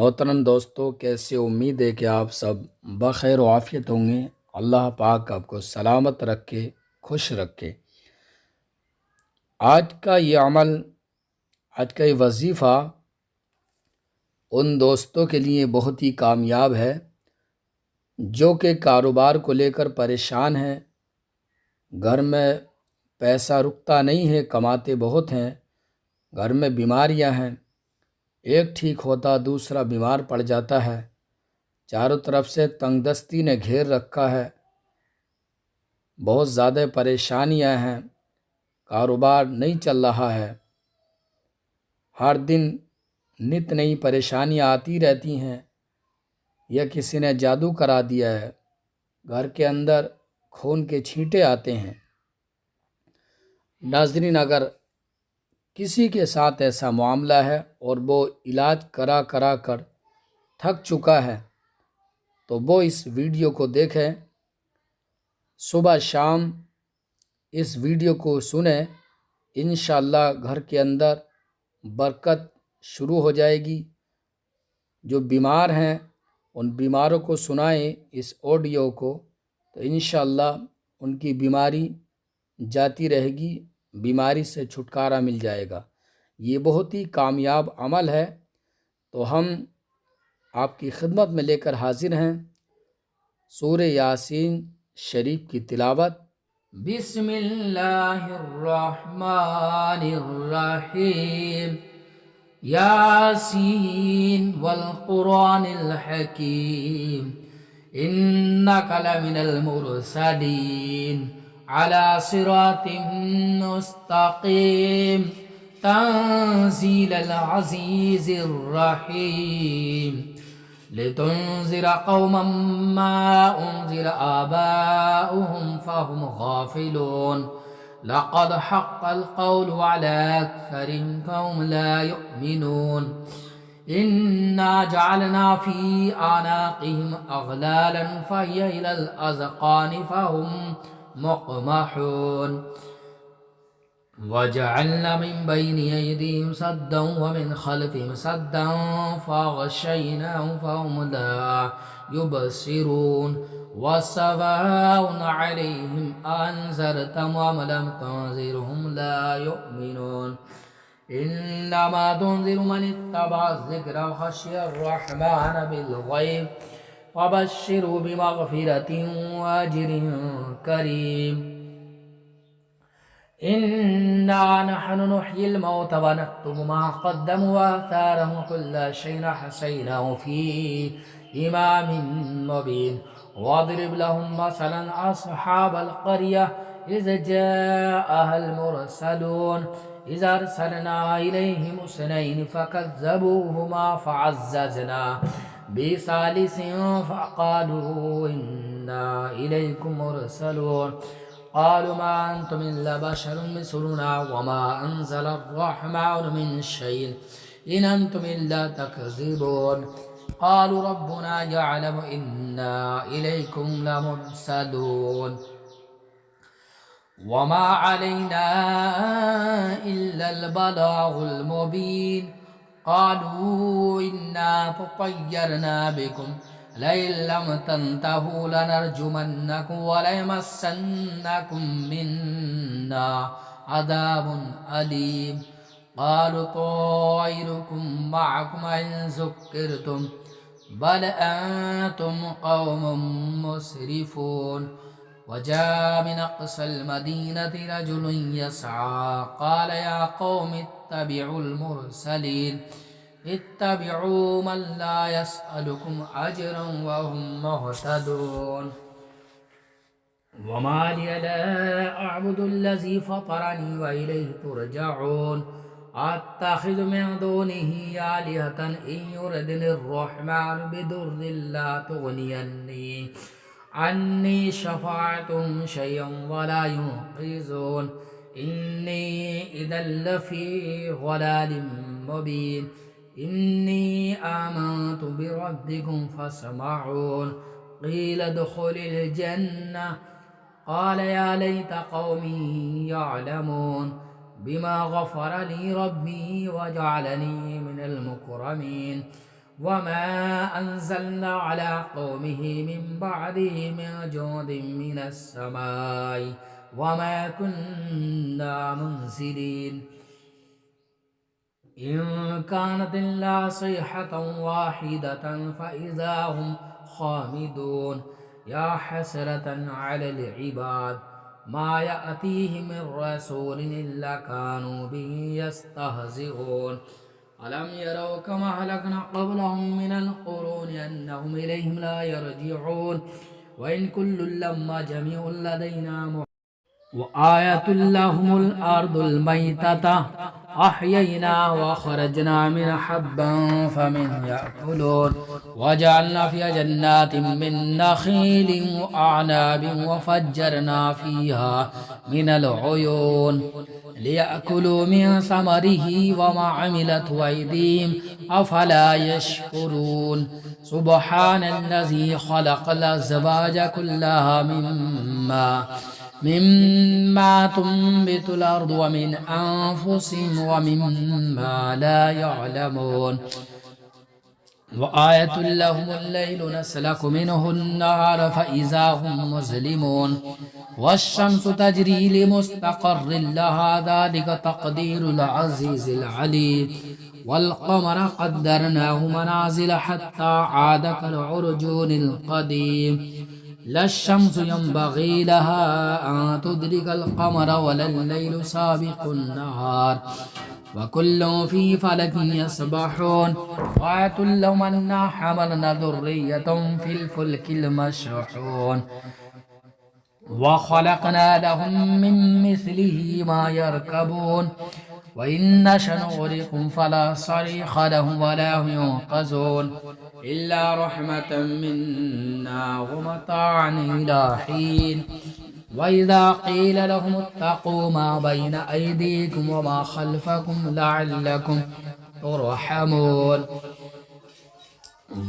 मोहतरम दोस्तों, कैसे? उम्मीद है कि आप सब बखैर व आफियत होंगे। अल्लाह पाक आपको सलामत रखे, खुश रखे। आज का ये अमल, आज का ये वजीफ़ा उन दोस्तों के लिए बहुत ही कामयाब है जो कि कारोबार को लेकर परेशान हैं। घर में पैसा रुकता नहीं है, कमाते बहुत हैं, घर में बीमारियां हैं, एक ठीक होता दूसरा बीमार पड़ जाता है, चारों तरफ से तंगदस्ती ने घेर रखा है, बहुत ज़्यादा परेशानियां हैं, कारोबार नहीं चल रहा है, हर दिन नित नई परेशानियां आती रहती हैं, या किसी ने जादू करा दिया है, घर के अंदर खून के छींटे आते हैं। नाज़रीन, अगर किसी के साथ ऐसा मामला है और वो इलाज करा करा कर थक चुका है तो वो इस वीडियो को देखें, सुबह शाम इस वीडियो को सुने। इंशाअल्लाह घर के अंदर बरकत शुरू हो जाएगी। जो बीमार हैं उन बीमारों को सुनाएं इस ऑडियो को, तो इंशाअल्लाह उनकी बीमारी जाती रहेगी, बीमारी से छुटकारा मिल जाएगा। ये बहुत ही कामयाब अमल है, तो हम आपकी खिदमत में लेकर हाजिर हैं सूरे यासीन शरीफ की तिलावत। बिस्मिल्लाहिर्रहमानिर्रहीम। यासीन वल कुरानिल हकीम, इन्नका लमिनल मुरसलीन अला सिरातिम मुस्तकीम, तंजीलल अज़ीज़िर रहीम, लितुन्ज़िरा कौमम मा उन्ज़िरा आबाउहुम फहुम गाफिलून, लक़द हक़्क़ल क़ौलु अला अक्सरिहिम फ़हुम ला युमिनून, इन्ना जअलना फ़ी अनाक़िहिम अग़लालन फ़हिय इलल अज़क़ानि फ़हुम मुक़महून, वजअलना मिन बैनि अयदीहिम सद्दन व मिन खल्फ़िहिम सद्दन फ़अग़शयनाहुम फ़हुम ला युबसिरून, वसवाउन अलैहिम अअन्ज़रतहुम अम लम तुन्ज़िरहुम ला युमिनून, इन्नमा तुन्ज़िरु मन इत्तबअ ज़िक्र व ख़शिय अर्रहमान बिलग़ैब, फ़बश्शिरहु बिमग़फ़िरतिन व अज्रिन करीम। इन्ना नहनु नुह्यिल मौता व नक्तुबु मा क़द्दमू व आथारहुम व कुल्ला शैइन अहसैनाहु फ़ी इमामिन मुबीन, वज़रिब लहुम मसलन अस्हाबल क़र्यह इज़ जाअहल मुरसलून, इज़ अरसलना इलैहिम इस्नैनि फ़कज़्ज़बूहुमा फ़अज़्ज़ज़ना बिसालिसिन फ़क़ालू इन्ना इलैकुम मुरसलून, क़ालू मा अंतुम इल्ला बशरुम मिस्लुना व मा अंज़ल अर्रहमानु मिन शैइन इन अंतुम इल्ला तकज़िबून, क़ालू रब्बुना यअलमु इन्ना इलैकुम लमुरसलून, व मा अलैना इल्लल बलागुल मुबीन, क़ालू इन्ना तत्तय्यरना बिकुम लइन लम तंतहू लनरजुमन्नकुम व लयमस्सन्नकुम मिन्ना अज़ाबुन अलीम, क़ालू ताइरुकुम मअकुम इन ज़ुक्किरतुम बल अंतुम क़ौमुम मुस्रिफून, वजाअ मिन अक़सल मदीनति रजुलुन यसअ क़ाल या क़ौमि इत्तबिउल मुरसलीन, इत्तबिउ मन ला यसअलुकुम अजरन व हुम मुहतदून, वमा लिय ला अअबुदुल्लज़ी फ़तरनी व इलैहि तुरजऊन, अत्तख़िज़ु मिन दूनिही आलिहतन इन युरिदिनिर्रहमानु बिदुर्रिन ला तुग़नि अन्नी शफ़ाअतुहुम शैअन व ला युनक़िज़ून, इन्नी इज़न लफ़ी ज़लालिम मुबीन, इन्नी आमनतु बिरब्बिकुम फ़स्मऊन, क़ील उद्ख़ुलिल जन्नह क़ाल या लैत क़ौमी यअलमून, बिमा ग़फ़र ली रब्बी व जअलनी मिनल मुकरमीन, वमा अंज़लना अला कौमिही मिन बअदिही मिन जुंदिन मिनस समाई वमा कुन्ना मुनज़िरीन इन कानत इल्ला सयहतन वाहिदतन फ़इज़ा हुम खामिदून या हसरतन अलल इबाद मा यअतीहिम मिन रसूलिन इल्ला कानू बिही यस्तहज़िऊन अलम यरौ कमा अहलकना क़ब्लहुम मिनल क़ुरूनि अन्नहुम इलैहिम ला यरजिऊन व इन कुल्लुन लम्मा जमीउन लदैना वआयतुल लहुमुल अर्दुल मैतता अहयैना वखरजना मिन हब्बन फमिन्हु याकुलून वजअलना फिहा जन्नातिन मिन नखीलिन वअनाबिन वफज्जरना फिहा मिनल उयून लियअकुलू मिन समरिही वमा अमिलतहु अयदीहिम अफला यशकुरून सुब्हानल्लज़ी खलक़ल अज़वाज कुल्लहा मिम्मा तुंबितुल अर्दु व मिन अनफुसिहिम व मिम्मा ला यअलमून वआयतुल लहुमुल लैलु नस्लकु मिन्हु अन्नहार फइज़ा हुम मुज़लिमून वश्शम्सु तजरी लिमुस्तक़र्रिन लहा ज़ालिका तक़दीरुल अज़ीज़िल अलीम वल्क़मर क़द्दरनाहु मनाज़िल हत्ता आद कलउरजूनिल क़दीम लश्शम्सु यंबग़ी लहा अन तुदरिकल क़मर वलल्लैलु साबिक़ुन नहार वकुल्लुन फ़ी फ़लकिन यसबहून वआयतुल लहुम अन्ना हमलना ज़ुर्रिय्यतहुम फ़िल फ़ुल्किल मशहून वख़लक़ना लहुम मिन मिस्लिही मा यरकबून वइन नशअ नुग़रिक़हुम फ़ला सरीख़ लहुम वला हुम युन्क़ज़ून इल्ला रहमतन मिन्ना वमताअन इला हीन वइज़ा क़ील लहुम इत्तक़ू मा बैन अयदीकुम वमा ख़ल्फ़कुम लअल्लकुम तुरहमून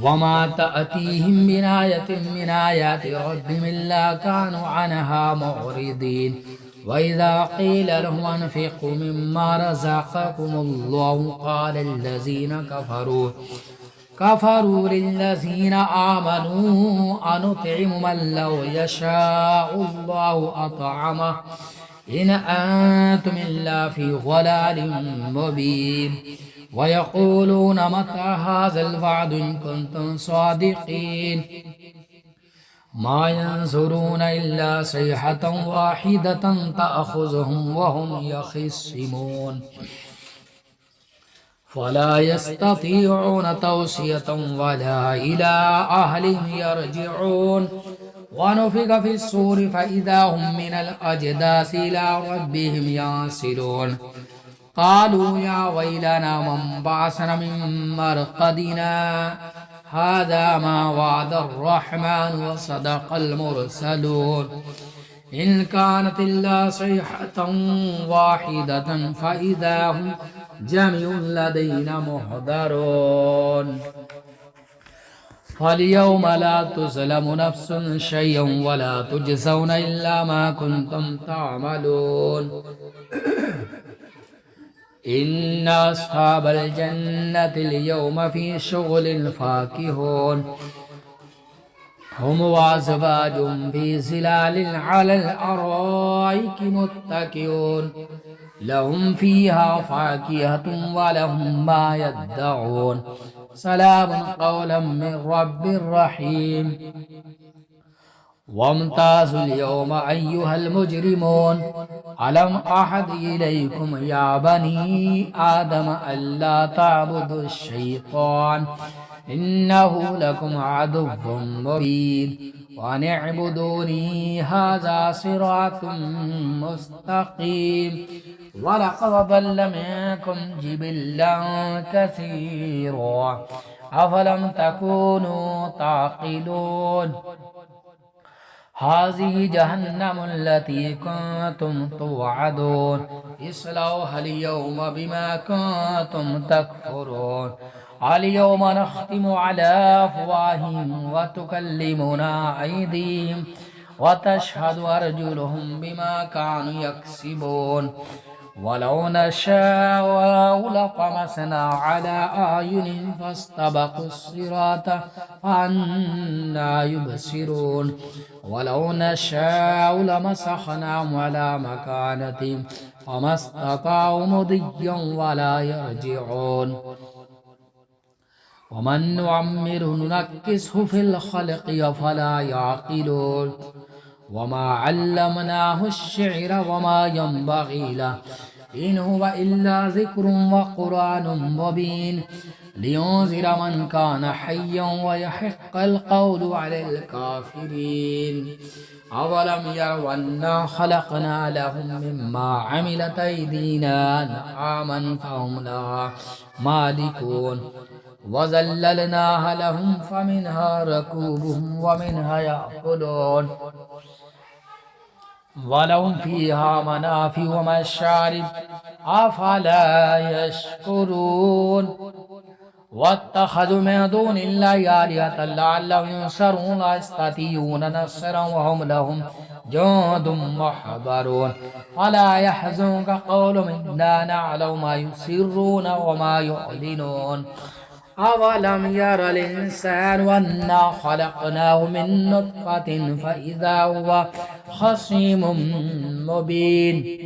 वमा तअतीहिम मिन आयतिन मिन आयाति रब्बिहिम इल्ला कानू अन्हा मुअरिदीन वइज़ा क़ील लहुम अन्फ़िक़ू मिम्मा रज़क़कुमुल्लाहु क़ाल अल्लज़ीन कफ़रू लिल्लज़ीन आमनू अनुत्इमु मन लौ यशाअुल्लाहु अतअमह इन अंतुम इल्ला फ़ी ज़लालिम मुबीन वयक़ूलून मता हाज़ल वअदु इन कुन्तुम सादिक़ीन मा यंज़ुरून इल्ला सयहतन वाहिदतन तअख़ुज़ुहुम वहुम यख़िस्सिमून फ़ला यस्ततीऊन तौसियतन वला इला अहलिहिम यरजिऊन वनुफ़िख़ फ़िस्सूरि फ़इज़ा हुम मिनल अजदासि इला रब्बिहिम यंसिलून क़ालू या वैलना मन बअसना मिन मरक़दिना हाज़ा मा वअदर रहमान व सदक़ल मुरसलून इन कानत इल्ला सयहतन वाहिदतन फ़इज़ा हुम जमीउन लदैना मुहदरून फल्यौम ला तुज़लमु नफ्सुन शयअन वला तुजज़ौना इल्ला मा कुन्तुम तअमलून इन्ना अस्हाबल जन्नति अल-यौम फ़ी शुग़लिन फ़ाकिहून हुम वअज़वाजुहुम फ़ी ज़िलालिन अलल अराइकि मुत्तकिऊन लहुम फ़ीहा फ़ाकिहतुन व लहुम मा यद्दऊन सलामुन क़ौलन मिन रब्बिर रहीम वम्ताज़ुल यौमा अय्युहल मुजरिमून अलम अहद इलैकुम या बनी आदम अल्ला ताबुदुश शैतान इन्नहु लकुम अदुव्वुम मुबीन वअन अअ्बुदूनी हाज़ा सिरातुम मुस्तक़ीम वलक़द ضل मिनकुम जिबिल्लन कसीरा अफ़लम तकूनू ताक़िलून हाज़िहि जहन्नम अल्लती कुन्तुम तुअदून इस्लौहा अल-यौम बिमा कुन्तुम तकफ़ुरून अल-यौम नख़्तिमु अला अफ़वाहिहिम व तुकल्लिमुना अयदीहिम व तशहदु अर्जुलुहुम बिमा कानू यक्सिबून ولو نشاء لطمسنا على أعينهم فاستبقوا الصراط فأنى يبصرون ولو نشاء لمسخناهم على مكانتهم فما استطاعوا مضيا ولا يرجعون ومن نعمر ننكسه في الخلق أفلا يعقلون وما علمناه الشعر وما ينبغي له إن هو إلا ذكر وقرآن مبين لينذر من كان حيا ويحق القول على الكافرين أولم يروا أنا خلقنا لهم مما عملت أيدينا أنعاما فهم لها مالكون وذللناها لهم فمنها ركوبهم ومنها يأكلون ولهم فيها منافع ومشارب أفلا يشكرون واتخذوا من دون الله آلهة لعلهم ينصرون لا يستطيعون نصرا وهم لهم جند محضرون ولا يحزنك قولهم إنا نعلم ما يسرون وما يعلنون أولم ير الإنسان أنا خلقناه من نطفة فإذا هو خصيم مبين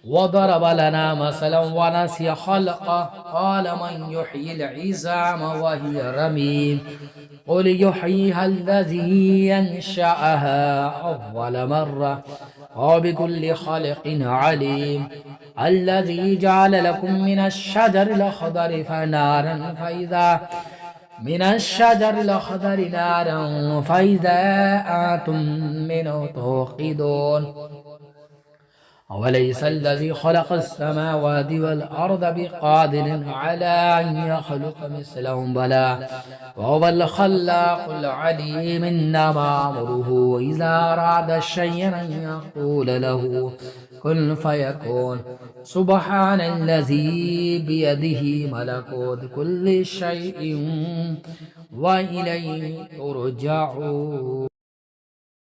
وضرب لنا مثلا ونسي خلقه قال من يحيي العظام وهي رميم قل يحييها الذي ينشأها أول مرة وبكل خلق عليم الذي جعل لكم من الشجر الأخضر فنارا فإذا أنتم منه توقدون أوليس الذي خلق السماوات والأرض بقادر على أن يخلق مثلهم بلى وهو الخلاق العليم إنما أمره إذا أراد شيئا أن يقول له كن فيكون سبحان الذي بيده ملكوت كل شيء وإليه ترجعون.